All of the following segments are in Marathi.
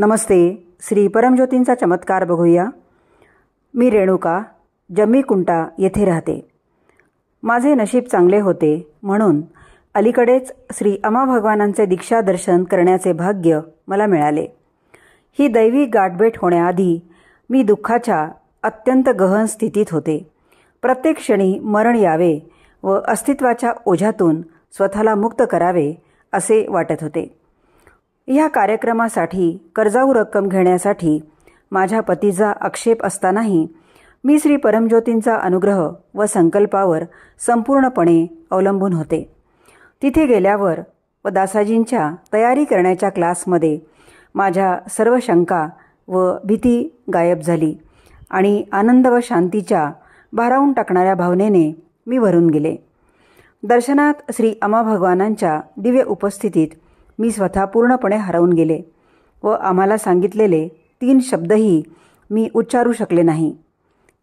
नमस्ते. श्री परमज्योतींचा चमत्कार बघूया. मी रेणुका जम्मीकुंटा येथे राहते. माझे नशीब चांगले होते म्हणून अलीकडेच श्री अमा भगवानांचे दीक्षा दर्शन करण्याचे भाग्य मला मिळाले. ही दैवी गाठभेट होण्याआधी मी दुःखाच्या अत्यंत गहन स्थितीत होते. प्रत्येक क्षणी मरण यावे व अस्तित्वाच्या ओझ्यातून स्वतःला मुक्त करावे असे वाटत होते. ह्या कार्यक्रमासाठी कर्जाऊ रक्कम घेण्यासाठी माझ्या पतीचा आक्षेप असतानाही मी श्री परमज्योतींचा अनुग्रह व संकल्पावर संपूर्णपणे अवलंबून होते. तिथे गेल्यावर व दासाजींच्या तयारी करण्याच्या क्लासमध्ये माझ्या सर्व शंका व भीती गायब झाली आणि आनंद व शांतीच्या भारावून टाकणाऱ्या भावनेने मी भरून गेले. दर्शनात श्री अमा भगवानांच्या दिव्य उपस्थितीत मी स्वतः पूर्णपणे हरवून गेले व आम्हाला सांगितलेले 3 शब्दही मी उच्चारू शकले नाही.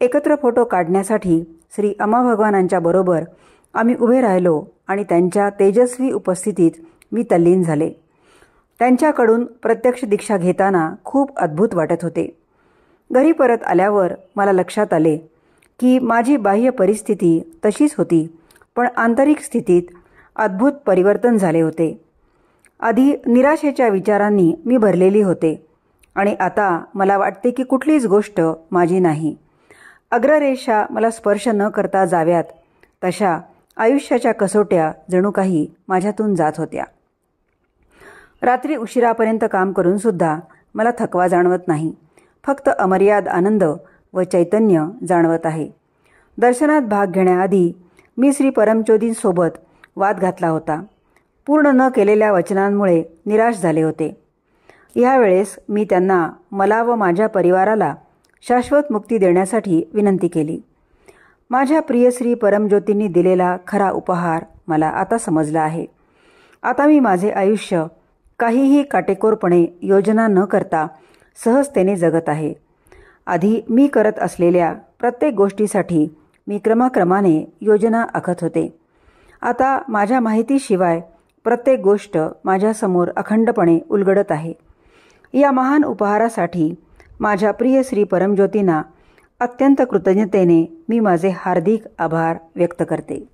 एकत्र फोटो काढण्यासाठी श्री अमा भगवानांच्या बरोबर आम्ही उभे राहिलो आणि त्यांच्या तेजस्वी उपस्थितीत मी तल्लीन झाले. त्यांच्याकडून प्रत्यक्ष दीक्षा घेताना खूप अद्भुत वाटत होते. घरी परत आल्यावर मला लक्षात आले की माझी बाह्य परिस्थिती तशीच होती, पण आंतरिक स्थितीत अद्भुत परिवर्तन झाले होते. आधी निराशेच्या विचारांनी मी भरलेली होते आणि आता मला वाटते की कुठलीच गोष्ट माझी नाही. अग्ररेषा मला स्पर्श न करता जाव्यात तशा आयुष्याच्या कसोट्या जणू काही माझ्यातून जात होत्या. रात्री उशिरापर्यंत काम करून सुद्धा मला थकवा जाणवत नाही. फक्त अमर्याद आनंद व चैतन्य जाणवत आहे. दर्शनात भाग घेण्याआधी मी श्री परमज्योतींसोबत वाद घातला होता. पूर्ण न केलेल्या वचनांमुळे निराश झाले होते. यावेळेस मी त्यांना मला व माझ्या परिवाराला शाश्वत मुक्ती देण्यासाठी विनंती केली. माझ्या प्रिय श्री परमज्योतींनी दिलेला खरा उपहार मला आता समजला आहे. आता मी माझे आयुष्य काहीही काटेकोरपणे योजना न करता सहजतेने जगत आहे. आधी मी करत असलेल्या प्रत्येक गोष्टीसाठी मी क्रमाक्रमाने योजना आखत होते. आता माझ्या माहितीशिवाय प्रत्येक गोष्ट माझ्यासमोर अखंडपणे उलगडत आहे. या महान उपहारासाठी माझ्या प्रिय श्री परमज्योतींना अत्यंत कृतज्ञतेने मी माझे हार्दिक आभार व्यक्त करते.